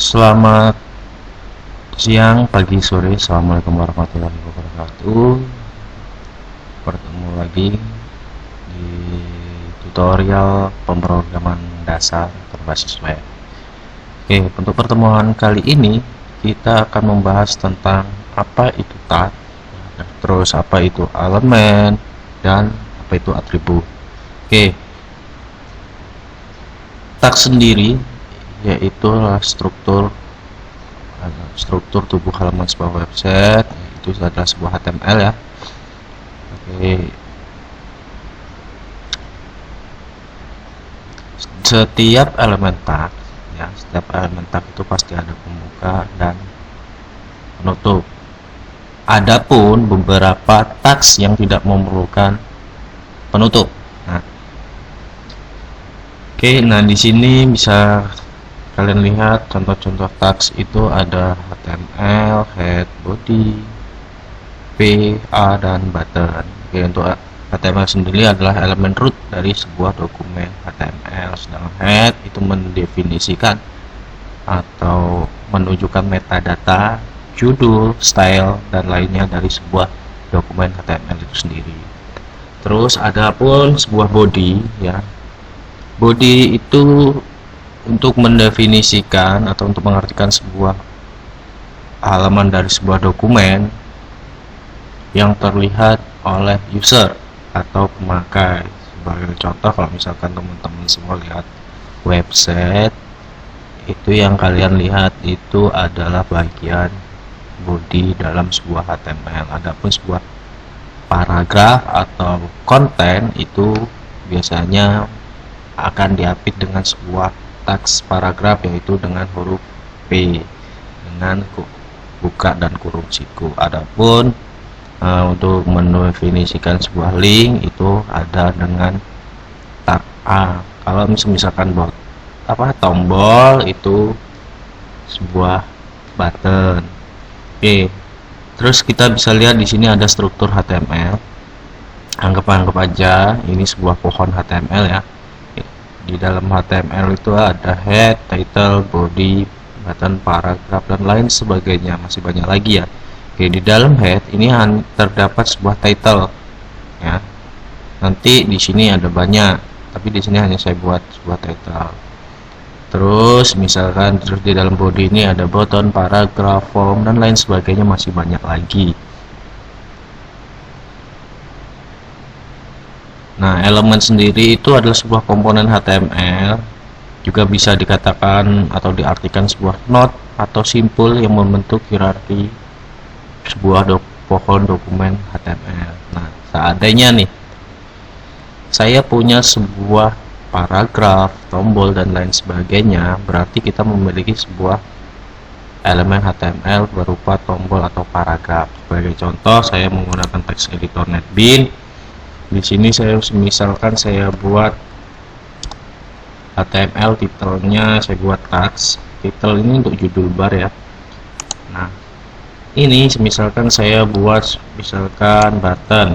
Selamat siang, pagi, sore. Assalamualaikum warahmatullahi wabarakatuh. Bertemu lagi di tutorial pemrograman dasar berbasis web. Oke, untuk pertemuan kali ini kita akan membahas tentang apa itu tag, terus apa itu elemen, dan apa itu atribut. Oke, tag sendiri yaitu struktur tubuh halaman sebuah website, itu adalah sebuah HTML ya. Oke, setiap elemen tag itu pasti ada pembuka dan penutup. Adapun beberapa tags yang tidak memerlukan penutup. Nah, di sini bisa kalian lihat contoh-contoh tags itu ada HTML, head, body, P, A, dan button. Oke, untuk HTML sendiri adalah elemen root dari sebuah dokumen HTML, sedangkan head itu mendefinisikan atau menunjukkan metadata, judul, style, dan lainnya dari sebuah dokumen HTML itu sendiri. Terus ada pun sebuah body ya. Body itu untuk mendefinisikan atau untuk mengartikan sebuah halaman dari sebuah dokumen yang terlihat oleh user atau pemakai. Sebagai contoh, kalau misalkan teman-teman semua lihat website, itu yang kalian lihat itu adalah bagian body dalam sebuah HTML. Adapun sebuah paragraf atau konten itu biasanya akan diapit dengan sebuah teks paragraf, yaitu dengan huruf P dengan buka dan kurung siku. Adapun untuk mendefinisikan sebuah link itu ada dengan tag A. Kalau misalkan tombol itu sebuah button. Oke, terus kita bisa lihat di sini ada struktur HTML. Anggap aja ini sebuah pohon HTML ya. Di dalam HTML itu ada head, title, body, button, paragraf, dan lain sebagainya, masih banyak lagi ya. Oke, di dalam head ini terdapat sebuah title ya. Nanti di sini ada banyak, tapi di sini hanya saya buat sebuah title. Terus misalkan di dalam body ini ada button, paragraf, form, dan lain sebagainya, masih banyak lagi. Nah, elemen sendiri itu adalah sebuah komponen HTML, juga bisa dikatakan atau diartikan sebuah node atau simpul yang membentuk hierarki sebuah pohon dokumen HTML. Nah, seandainya nih saya punya sebuah paragraf, tombol, dan lain sebagainya, berarti kita memiliki sebuah elemen HTML berupa tombol atau paragraf. Sebagai contoh, saya menggunakan text editor NetBeans. Di sini misalkan saya buat HTML, titelnya saya buat tags. Title ini untuk judul bar ya. Nah, ini misalkan saya buat button.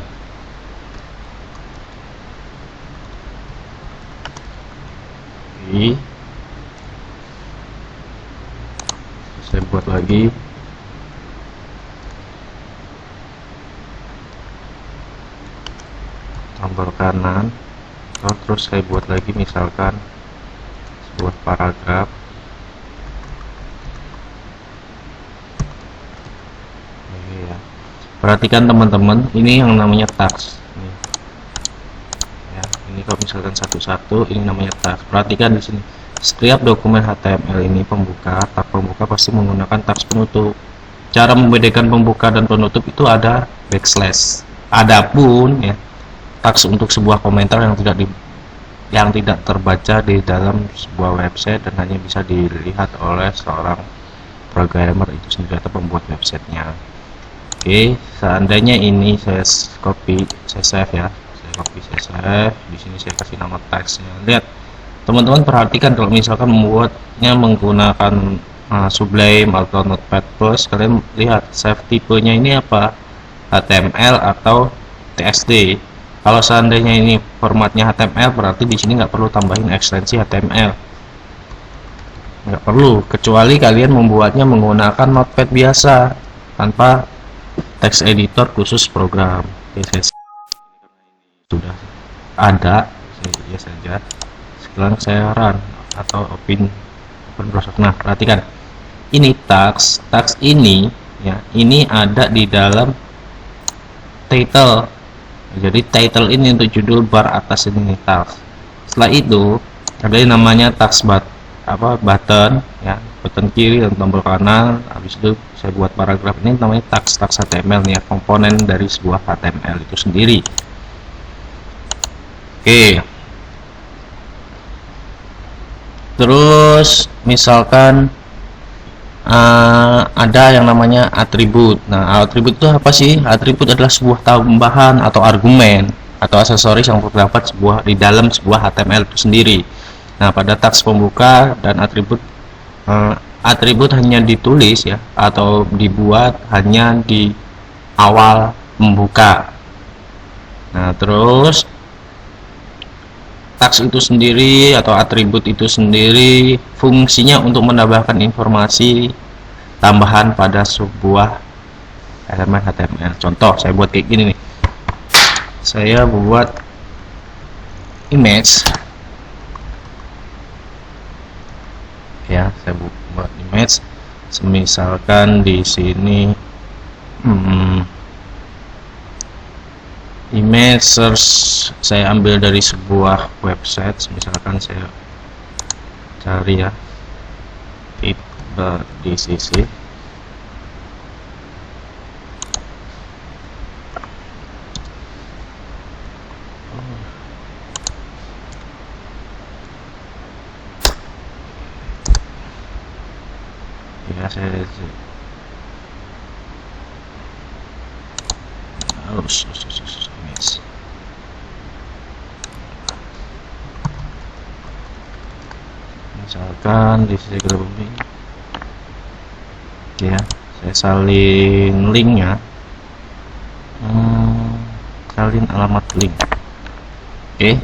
Oke, saya buat lagi. Tombol kanan, terus saya buat lagi misalkan sebuah paragraf. Ya. Perhatikan teman-teman, ini yang namanya tags ya. Ini kalau misalkan satu-satu, ini namanya tags. Perhatikan di sini, setiap dokumen HTML ini tag pembuka pasti menggunakan tags penutup. Cara membedakan pembuka dan penutup itu ada backslash. Adapun ya, tags untuk sebuah komentar yang tidak terbaca di dalam sebuah website dan hanya bisa dilihat oleh seorang programmer itu sendiri atau pembuat websitenya. Oke, seandainya ini saya copy, saya save ya, saya save. Di sini saya kasih nama tagsnya. Lihat teman-teman, perhatikan kalau misalkan membuatnya menggunakan Sublime atau Notepad Plus, kalian lihat save tipenya ini apa, HTML atau TXT. Kalau seandainya ini formatnya HTML, berarti di sini nggak perlu tambahin ekstensi HTML. nggak perlu, kecuali kalian membuatnya menggunakan notepad biasa tanpa text editor khusus program. Oke, saya sudah ada, saya saja. Sekarang saya run atau open browser. Nah, perhatikan ini tags ini ya, ini ada di dalam title. Jadi title ini untuk judul, bar atas ini tags. Setelah itu ada yang namanya tags button ya, button kiri dan tombol kanan. Habis itu saya buat paragraf, ini namanya tags HTML nih ya, komponen dari sebuah HTML itu sendiri. Oke, terus misalkan ada yang namanya atribut. Nah, atribut itu apa sih? Atribut adalah sebuah tambahan atau argumen atau aksesoris yang terdapat di dalam sebuah HTML itu sendiri. Nah, pada tags pembuka dan atribut, atribut hanya ditulis ya atau dibuat hanya di awal membuka. Nah, terus tags itu sendiri atau atribut itu sendiri fungsinya untuk menambahkan informasi tambahan pada sebuah elemen HTML. Contoh, saya buat kayak gini nih. Saya buat image ya, saya buat image. Misalkan di sini image search saya ambil dari sebuah website. Misalkan saya cari ya di sisi ya, saya harus image. Misalkan di sisi bumi ya, saya salin linknya, salin alamat link. Oke,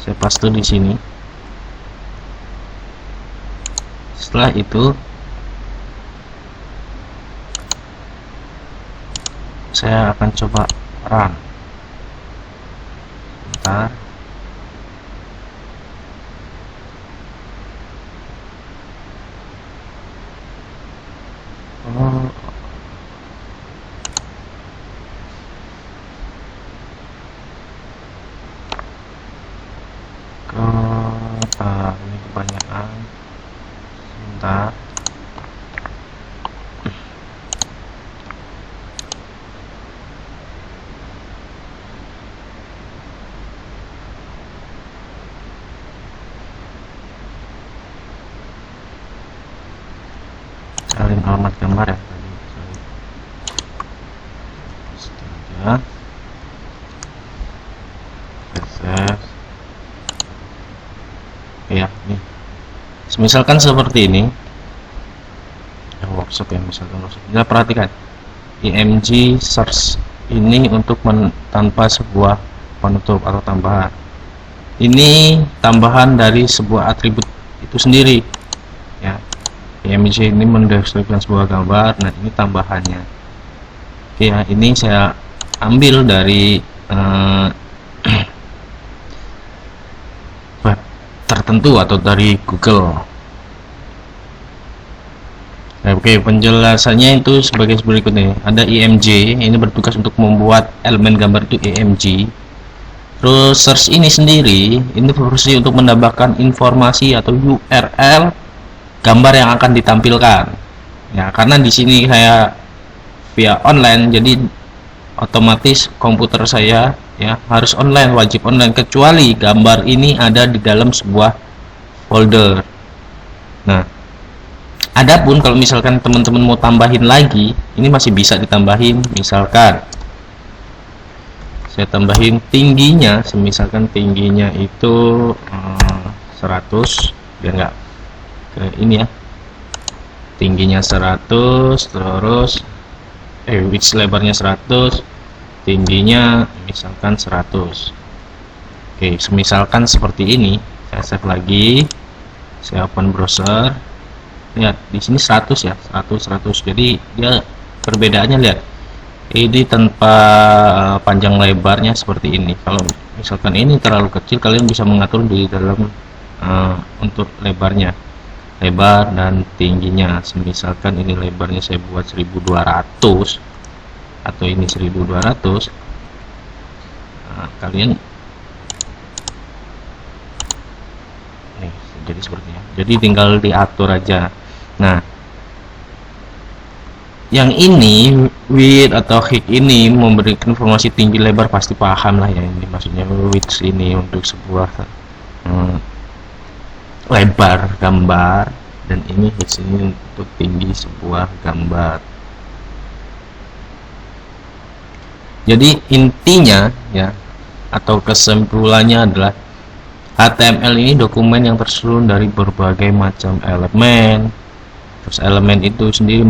saya paste di sini. Setelah itu saya akan coba run. Bentar. Ini kebanyakan. Sebentar. Salin alamat gambar ya tadi. Astaga. Ya, nih. Misalkan seperti ini. Ya, workshop ya, misalkan workshop. Nah, perhatikan. img search ini untuk tanpa sebuah penutup atau tambahan. Ini tambahan dari sebuah atribut itu sendiri. Ya. img ini mendeskripsikan sebuah gambar. Nah, ini tambahannya. Oke ya, ini saya ambil dari web tertentu atau dari Google. Nah, oke, penjelasannya itu sebagai berikut nih. Ada img, ini bertugas untuk membuat elemen gambar itu img. Terus search ini sendiri, ini berfungsi untuk menambahkan informasi atau URL gambar yang akan ditampilkan. Ya, karena di sini saya via online, jadi otomatis komputer saya ya harus online, wajib online, kecuali gambar ini ada di dalam sebuah folder. Nah, adapun kalau misalkan teman-teman mau tambahin lagi, ini masih bisa ditambahin. Misalkan saya tambahin tingginya, misalkan tingginya itu 100, biar nggak ke ini ya, tingginya 100, terus width lebarnya 100, tingginya misalkan 100. Oke, misalkan seperti ini, saya save lagi. Saya open browser. Lihat di sini 100 ya, 100. Jadi dia perbedaannya, lihat. Ini tanpa panjang lebarnya seperti ini. Kalau misalkan ini terlalu kecil, kalian bisa mengatur di dalam untuk lebar dan tingginya. Misalkan ini lebarnya saya buat 1200 atau ini 1200. Kalian nih jadi sepertinya. Jadi tinggal diatur aja. Nah, yang ini width atau height ini memberikan informasi tinggi lebar, pasti paham lah ya, ini maksudnya width ini untuk sebuah lebar gambar, dan ini height ini untuk tinggi sebuah gambar. Jadi intinya ya, atau kesimpulannya adalah HTML ini dokumen yang tersusun dari berbagai macam elemen. Terus elemen itu sendiri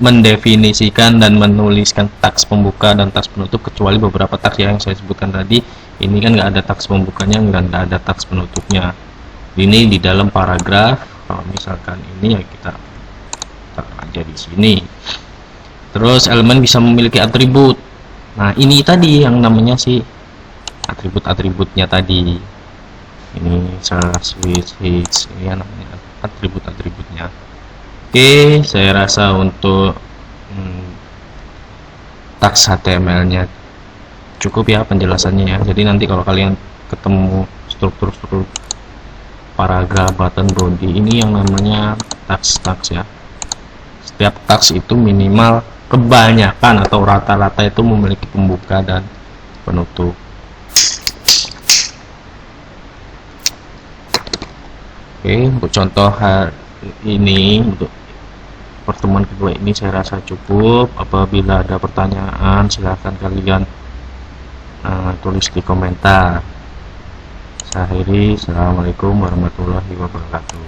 mendefinisikan dan menuliskan teks pembuka dan teks penutup, kecuali beberapa teks yang saya sebutkan tadi. Ini kan nggak ada teks pembukanya, nggak ada teks penutupnya. Ini di dalam paragraf. Kalau misalkan ini ya kita taruh aja di sini. Terus elemen bisa memiliki atribut. Nah, ini tadi yang namanya si atribut-atributnya tadi. Ini slash with hits, ini yang namanya atribut-atributnya. Oke, saya rasa untuk teks HTML-nya cukup ya penjelasannya ya. Jadi nanti kalau kalian ketemu struktur-struktur paragraf, button, body, ini yang namanya teks ya. Setiap teks itu minimal, kebanyakan atau rata-rata itu memiliki pembuka dan penutup. Oke, untuk contoh hari ini, untuk pertemuan kedua ini saya rasa cukup. Apabila ada pertanyaan, silahkan kalian tulis di komentar. Saya akhiri, assalamualaikum warahmatullahi wabarakatuh.